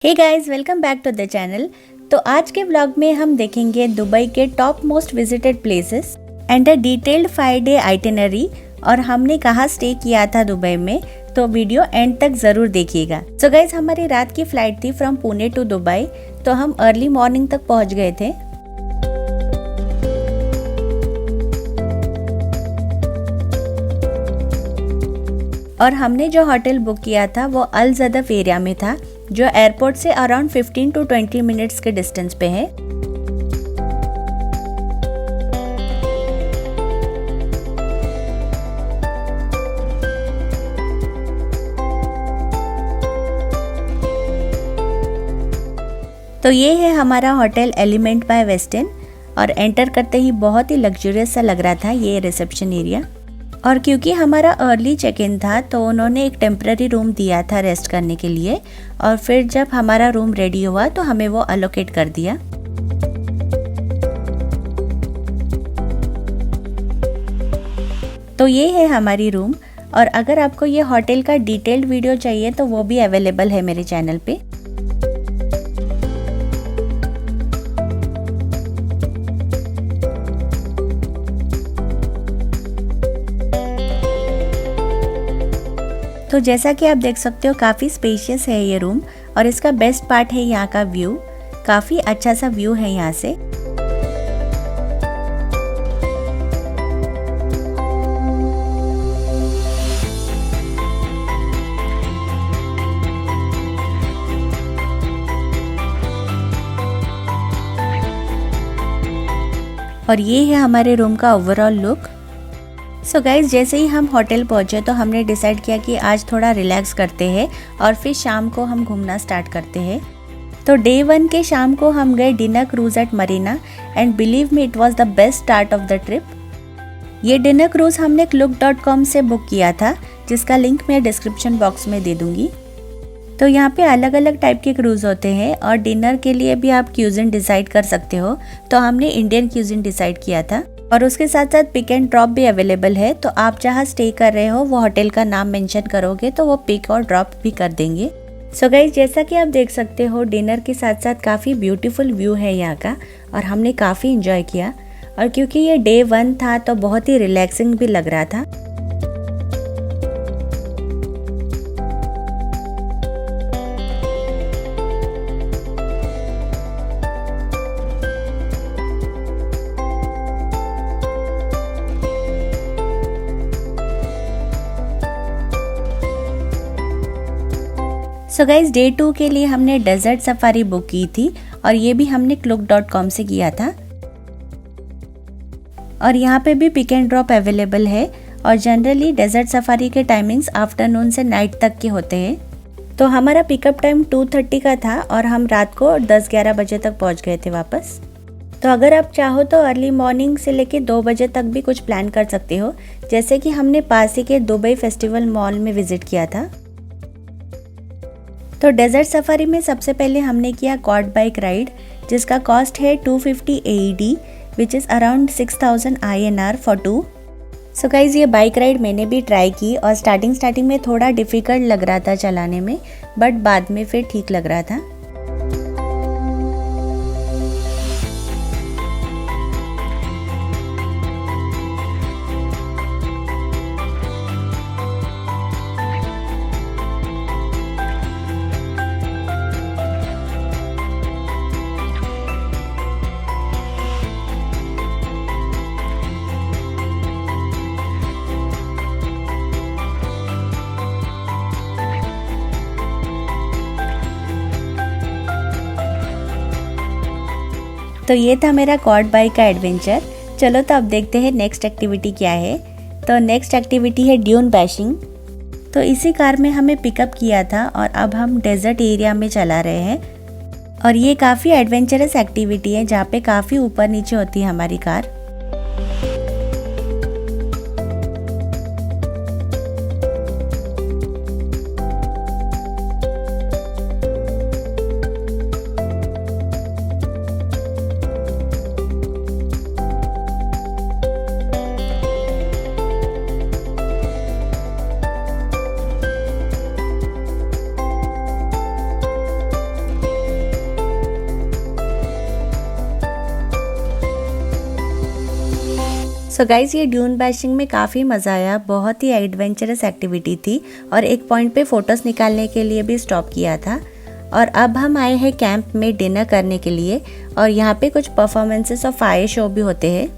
Hey guys, welcome back to the channel. तो आज के व्लॉग में हम देखेंगे दुबई के top most visited places and a detailed five day itinerary और हमने कहाँ स्टे किया था दुबई में। तो वीडियो एंड तक जरूर देखिएगा। सो गाइस, हमारी रात की फ्लाइट थी फ्रॉम पुणे टू दुबई, तो हम अर्ली मॉर्निंग तक पहुंच गए थे। और हमने जो होटल बुक किया था वो अल ज़दफ एरिया में था, जो एयरपोर्ट से अराउंड 15 to 20 मिनट्स के डिस्टेंस पे है। तो ये है हमारा होटल एलिमेंट बाय वेस्टर्न, और एंटर करते ही बहुत ही लग्जरियस सा लग रहा था ये रिसेप्शन एरिया। और क्योंकि हमारा अर्ली चेक इन था तो उन्होंने एक टेम्पररी रूम दिया था रेस्ट करने के लिए, और फिर जब हमारा रूम रेडी हुआ तो हमें वो अलोकेट कर दिया। तो ये है हमारी रूम, और अगर आपको ये होटल का डिटेल्ड वीडियो चाहिए तो वो भी अवेलेबल है मेरे चैनल पे। तो जैसा कि आप देख सकते हो काफ़ी स्पेशियस है ये रूम, और इसका बेस्ट पार्ट है यहाँ का व्यू। काफ़ी अच्छा सा व्यू है यहाँ से। और ये है हमारे रूम का ओवरऑल लुक। सो गाइज, जैसे ही हम होटल पहुंचे तो हमने डिसाइड किया कि आज थोड़ा रिलैक्स करते हैं और फिर शाम को हम घूमना स्टार्ट करते हैं। तो डे 1 के शाम को हम गए dinner cruise at Marina, and believe me it was the best start of the trip. ये डिनर क्रूज हमने klook.com से बुक किया था, जिसका लिंक मैं डिस्क्रिप्शन बॉक्स में दे दूंगी। तो यहाँ पे अलग अलग टाइप के क्रूज होते हैं, और डिनर के लिए भी आप क्यूजिन डिसाइड कर सकते हो। तो हमने इंडियन क्यूजिन डिसाइड किया था, और उसके साथ साथ पिक एंड ड्रॉप भी अवेलेबल है। तो आप जहाँ स्टे कर रहे हो वो होटल का नाम मेंशन करोगे तो वो पिक और ड्रॉप भी कर देंगे। सो गाइस, जैसा कि आप देख सकते हो डिनर के साथ साथ काफ़ी ब्यूटीफुल व्यू है यहाँ का, और हमने काफ़ी इंजॉय किया। और क्योंकि ये डे 1 था तो बहुत ही रिलैक्सिंग भी लग रहा था। सो गाइज, डे 2 के लिए हमने डेजर्ट सफारी बुक की थी, और ये भी हमने klook.com से किया था। और यहाँ पे भी पिक एंड ड्रॉप अवेलेबल है, और जनरली डेजर्ट सफारी के टाइमिंग्स आफ्टरनून से नाइट तक के होते हैं। तो हमारा पिकअप टाइम 2:30 का था, और हम रात को 10-11 बजे तक पहुँच गए थे वापस। तो अगर आप चाहो तो अर्ली मॉर्निंग से लेके 2 बजे तक भी कुछ प्लान कर सकते हो, जैसे कि हमने पास ही के दुबई फेस्टिवल मॉल में विजिट किया था। तो डेजर्ट सफारी में सबसे पहले हमने किया क्वाड बाइक राइड, जिसका कॉस्ट है 250 AED, which is around 6000 INR for 2। So guys, ये बाइक राइड मैंने भी ट्राई की, और स्टार्टिंग में थोड़ा डिफ़िकल्ट लग रहा था चलाने में, बट बाद में फिर ठीक लग रहा था। तो ये था मेरा क्वाड बाइक का एडवेंचर। चलो तो अब देखते हैं नेक्स्ट एक्टिविटी क्या है। तो नेक्स्ट एक्टिविटी है ड्यून बैशिंग। तो इसी कार में हमें पिकअप किया था, और अब हम डेजर्ट एरिया में चला रहे हैं। और ये काफ़ी एडवेंचरस एक्टिविटी है, जहाँ पे काफ़ी ऊपर नीचे होती है हमारी कार। सो गाइज ये ड्यून बैशिंग में काफ़ी मज़ा आया, बहुत ही एडवेंचरस एक्टिविटी थी और एक पॉइंट पे फ़ोटोज़ निकालने के लिए भी स्टॉप किया था। और अब हम आए हैं कैंप में डिनर करने के लिए और यहाँ पे कुछ परफॉर्मेंसेस और फायर शो भी होते हैं।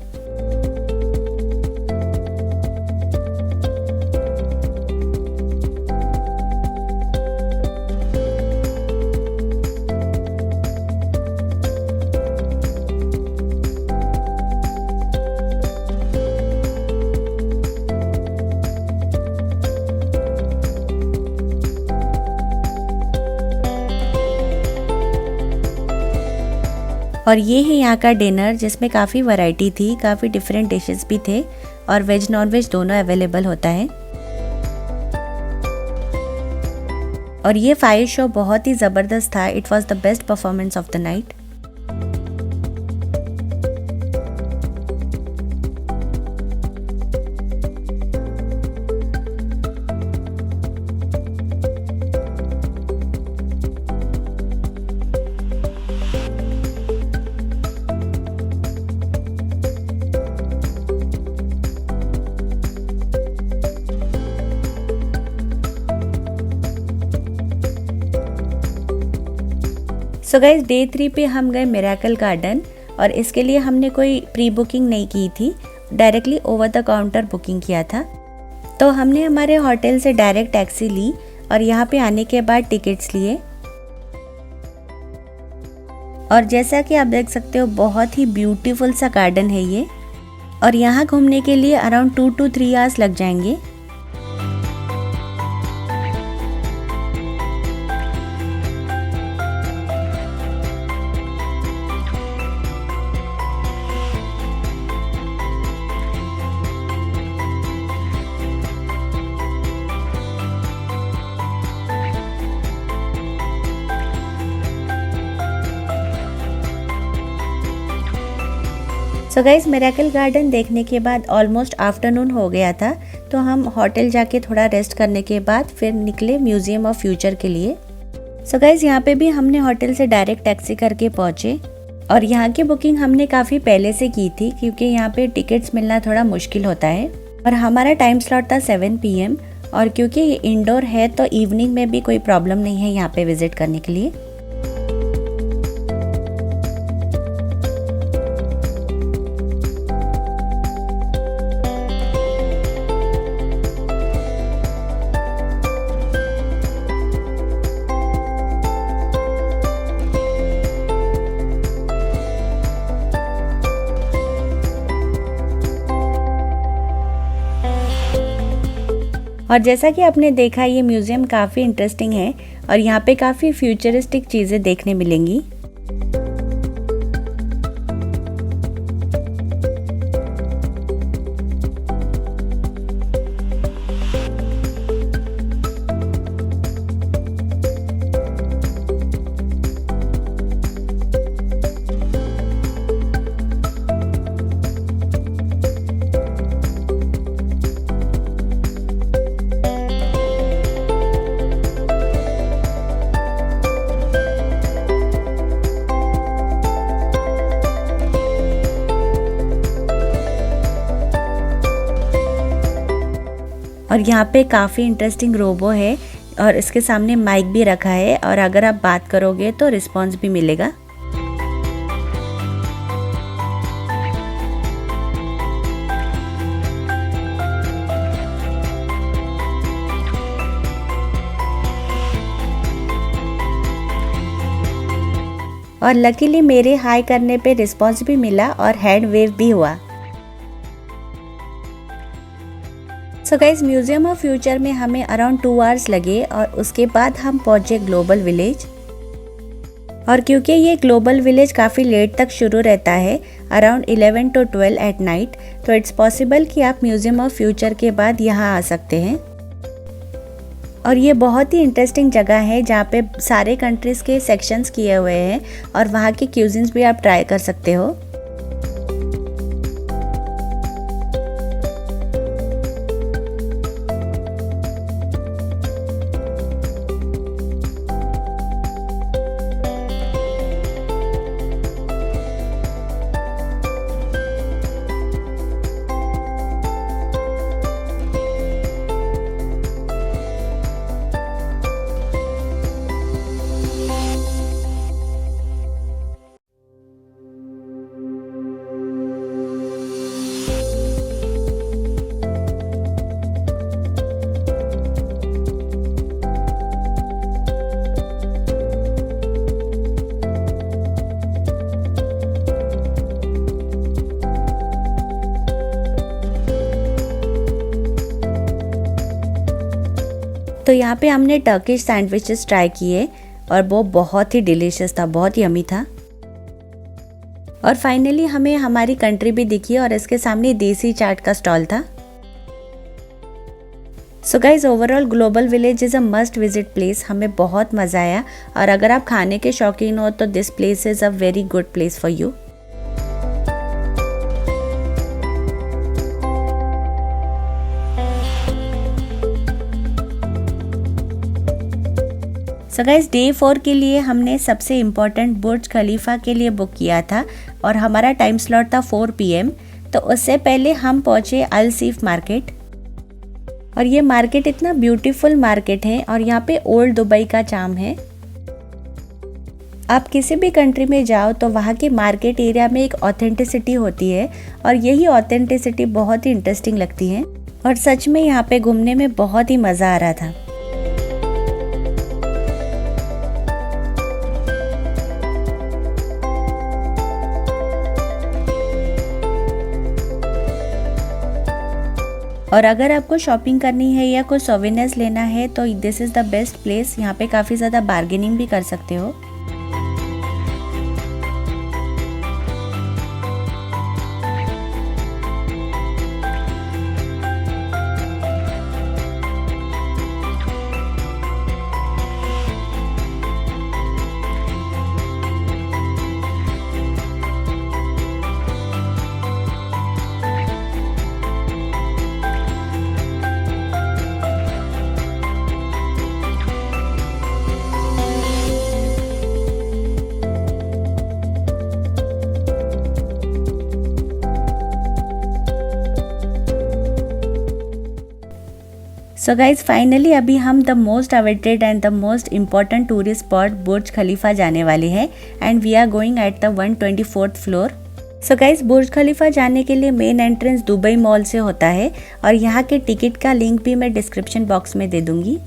और ये है यहाँ का डिनर जिसमें काफ़ी वैरायटी थी, काफ़ी डिफरेंट डिशेस भी थे और वेज नॉन वेज दोनों अवेलेबल होता है। और ये फायर शो बहुत ही ज़बरदस्त था। It was the best performance of the night. So guys day 3 पे हम गए मिरेकल गार्डन और इसके लिए हमने कोई प्री बुकिंग नहीं की थी, directly over the counter booking किया था। तो हमने हमारे होटल से डायरेक्ट टैक्सी ली और यहाँ पे आने के बाद टिकट्स लिए। और जैसा कि आप देख सकते हो बहुत ही ब्यूटीफुल सा गार्डन है ये और यहाँ घूमने के लिए अराउंड 2 to 3 आवर्स लग जाएंगे। सो गाइज मिरेकल गार्डन देखने के बाद ऑलमोस्ट आफ्टरनून हो गया था, तो हम होटल जाके थोड़ा रेस्ट करने के बाद फिर निकले म्यूजियम ऑफ फ्यूचर के लिए। सो गाइज यहाँ पे भी हमने होटल से डायरेक्ट टैक्सी करके पहुँचे और यहाँ की बुकिंग हमने काफ़ी पहले से की थी क्योंकि यहाँ पे टिकट्स मिलना थोड़ा मुश्किल होता है। और हमारा टाइम स्लॉट था 7 PM और क्योंकि ये इंडोर है तो इवनिंग में भी कोई प्रॉब्लम नहीं है यहाँ पे विजिट करने के लिए। और जैसा कि आपने देखा ये म्यूज़ियम काफ़ी इंटरेस्टिंग है और यहाँ पे काफ़ी फ्यूचरिस्टिक चीज़ें देखने मिलेंगी। और यहाँ पे काफ़ी इंटरेस्टिंग रोबो है और इसके सामने माइक भी रखा है और अगर आप बात करोगे तो रिस्पॉन्स भी मिलेगा। और लकीली मेरे हाई करने पे रिस्पॉन्स भी मिला और हैंड वेव भी हुआ। So guys museum of future में हमें अराउंड 2 आवर्स लगे और उसके बाद हम पहुंचे ग्लोबल विलेज। और क्योंकि ये ग्लोबल विलेज काफ़ी लेट तक शुरू रहता है, अराउंड 11 to 12 एट नाइट, तो इट्स पॉसिबल कि आप म्यूजियम ऑफ फ्यूचर के बाद यहाँ आ सकते हैं। और ये बहुत ही इंटरेस्टिंग जगह है जहाँ पे सारे कंट्रीज़ के सेक्शंस किए हुए हैं और वहाँ की क्यूजिन्स भी आप ट्राई कर सकते हो। तो यहाँ पे हमने टर्किश सैंडविचेस ट्राई किए और वो बहुत ही डिलीशियस था, बहुत यम्मी था। और फाइनली हमें हमारी कंट्री भी दिखी और इसके सामने देसी चाट का स्टॉल था। So guys overall global village is a must visit place. हमें बहुत मज़ा आया और अगर आप खाने के शौकीन हो तो this place is a very good place for you. So guys day 4 के लिए हमने सबसे इम्पॉर्टेंट बुर्ज खलीफा के लिए बुक किया था और हमारा टाइम स्लॉट था 4 PM। तो उससे पहले हम पहुँचे अल सीफ मार्केट और ये मार्केट इतना ब्यूटीफुल मार्केट है और यहाँ पे ओल्ड दुबई का चार्म है। आप किसी भी कंट्री में जाओ तो वहाँ के मार्केट एरिया में एक ऑथेंटिसिटी होती है और यही ऑथेंटिसिटी बहुत ही इंटरेस्टिंग लगती है और सच में यहाँ पे घूमने में बहुत ही मज़ा आ रहा था। और अगर आपको शॉपिंग करनी है या कोई सोवेनिर्स लेना है तो this is the best place. यहाँ पे काफ़ी ज़्यादा बार्गेनिंग भी कर सकते हो। सो गाइज फाइनली अभी हम the most awaited and the most important tourist spot Burj Khalifa जाने वाले हैं and we are going at the 124th floor. So guys Burj Khalifa जाने के लिए मेन एंट्रेंस दुबई मॉल से होता है और यहाँ के टिकट का लिंक भी मैं डिस्क्रिप्शन बॉक्स में दे दूँगी।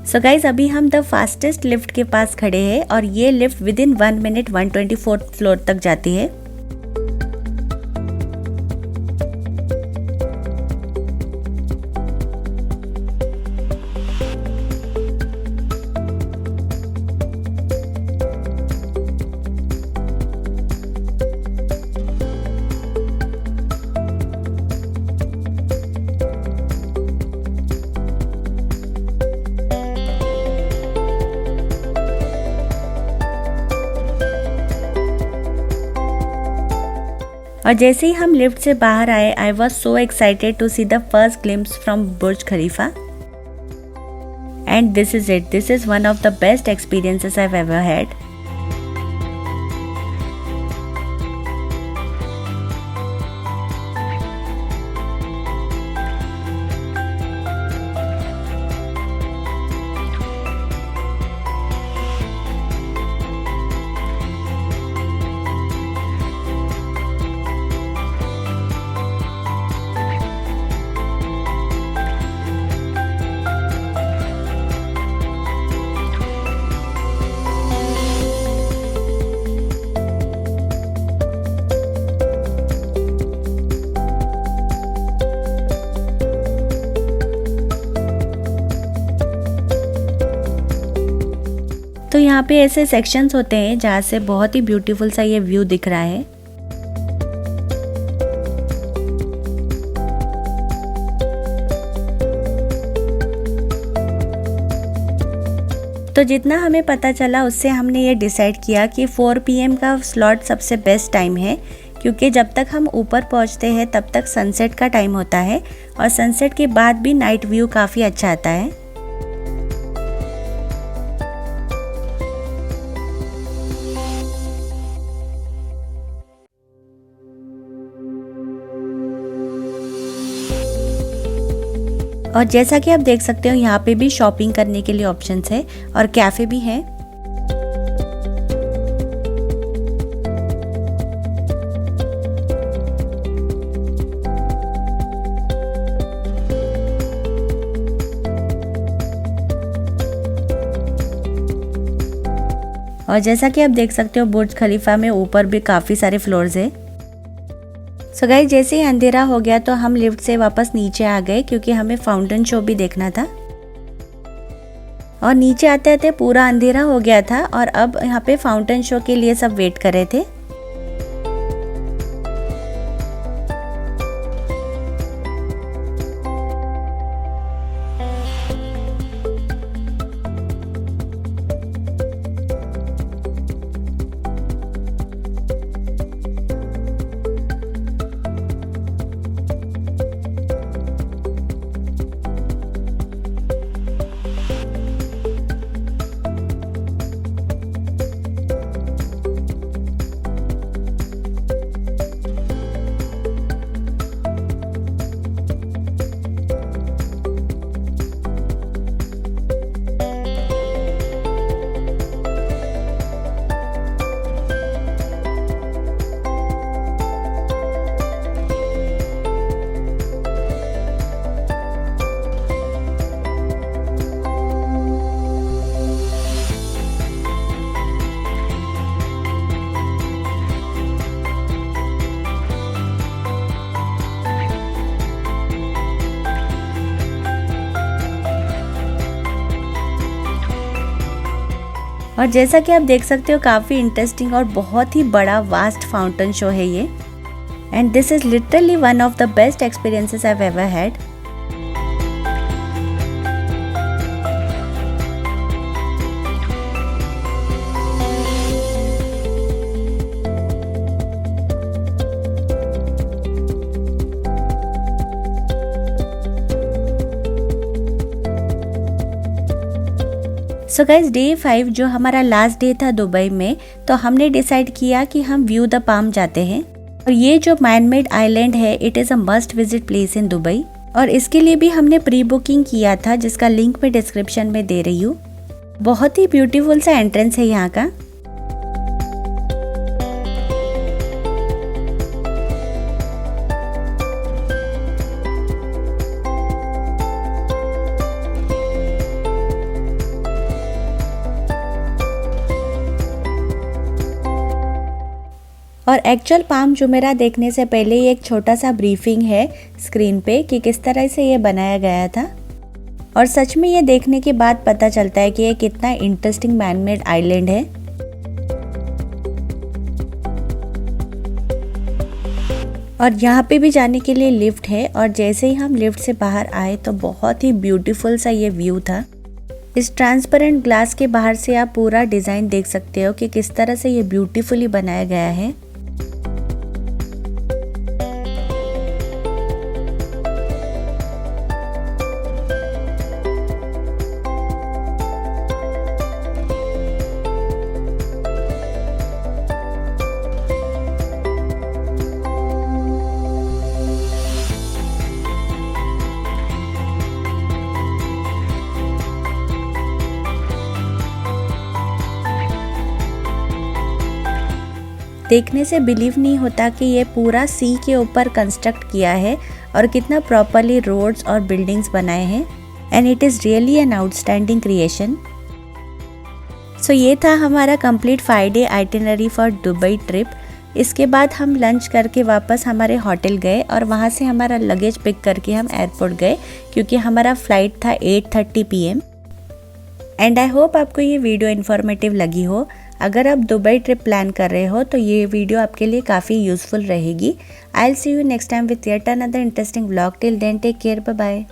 सो गाइज अभी हम द फास्टेस्ट लिफ्ट के पास खड़े हैं और ये lift with in 1 minute 124th floor तक जाती है। और जैसे ही हम लिफ्ट से बाहर आए I was so excited to see the first glimpse from Burj Khalifa and this is it. This is one of the best experiences I have ever had. तो यहाँ पे ऐसे सेक्शंस होते हैं जहाँ से बहुत ही ब्यूटीफुल सा ये व्यू दिख रहा है। तो जितना हमें पता चला उससे हमने ये डिसाइड किया कि 4 PM का स्लॉट सबसे बेस्ट टाइम है, क्योंकि जब तक हम ऊपर पहुँचते हैं तब तक सनसेट का टाइम होता है और सनसेट के बाद भी नाइट व्यू काफ़ी अच्छा आता है। और जैसा कि आप देख सकते हो यहाँ पे भी शॉपिंग करने के लिए ऑप्शंस है और कैफ़े भी है। और जैसा कि आप देख सकते हो बुर्ज खलीफा में ऊपर भी काफ़ी सारे फ्लोर्स है। सो गाइस जैसे ही अंधेरा हो गया तो हम लिफ्ट से वापस नीचे आ गए क्योंकि हमें फाउंटेन शो भी देखना था। और नीचे आते आते पूरा अंधेरा हो गया था और अब यहाँ पे फाउंटेन शो के लिए सब वेट कर रहे थे। और जैसा कि आप देख सकते हो काफ़ी इंटरेस्टिंग और बहुत ही बड़ा वास्ट फाउंटेन शो है ये। And this is literally one of the best experiences I have ever had. So guys day 5 जो हमारा लास्ट डे था दुबई में, तो हमने डिसाइड किया कि हम व्यू द पाम जाते हैं। और ये जो मैन मेड आइलैंड है it is a must visit place in Dubai. और इसके लिए भी हमने प्री बुकिंग किया था जिसका लिंक मैं डिस्क्रिप्शन में दे रही हूँ। बहुत ही ब्यूटीफुल सा एंट्रेंस है यहाँ का। और एक्चुअल पाम जुमेरा देखने से पहले ये एक छोटा सा ब्रीफिंग है स्क्रीन पे कि किस तरह से ये बनाया गया था। और सच में ये देखने के बाद पता चलता है कि ये कितना इंटरेस्टिंग मैन मेड आइलैंड है। और यहाँ पे भी जाने के लिए लिफ्ट है और जैसे ही हम लिफ्ट से बाहर आए तो बहुत ही ब्यूटीफुल सा ये व्यू था। इस ट्रांसपेरेंट ग्लास के बाहर से आप पूरा डिज़ाइन देख सकते हो कि किस तरह से ये ब्यूटीफुली बनाया गया है। देखने से बिलीव नहीं होता कि ये पूरा सी के ऊपर कंस्ट्रक्ट किया है और कितना प्रॉपरली रोड्स और बिल्डिंग्स बनाए हैं। And it is really an outstanding creation. So ये था हमारा complete 5 day itinerary for Dubai trip. इसके बाद हम लंच करके वापस हमारे होटल गए और वहाँ से हमारा लगेज पिक करके हम एयरपोर्ट गए क्योंकि हमारा फ़्लाइट था 8:30 PM। एंड आई होप आपको ये वीडियो इन्फॉर्मेटिव लगी हो। अगर आप दुबई ट्रिप प्लान कर रहे हो तो ये वीडियो आपके लिए काफ़ी यूज़फुल रहेगी। I will see you next time with yet another interesting vlog. Till then take care, bye bye.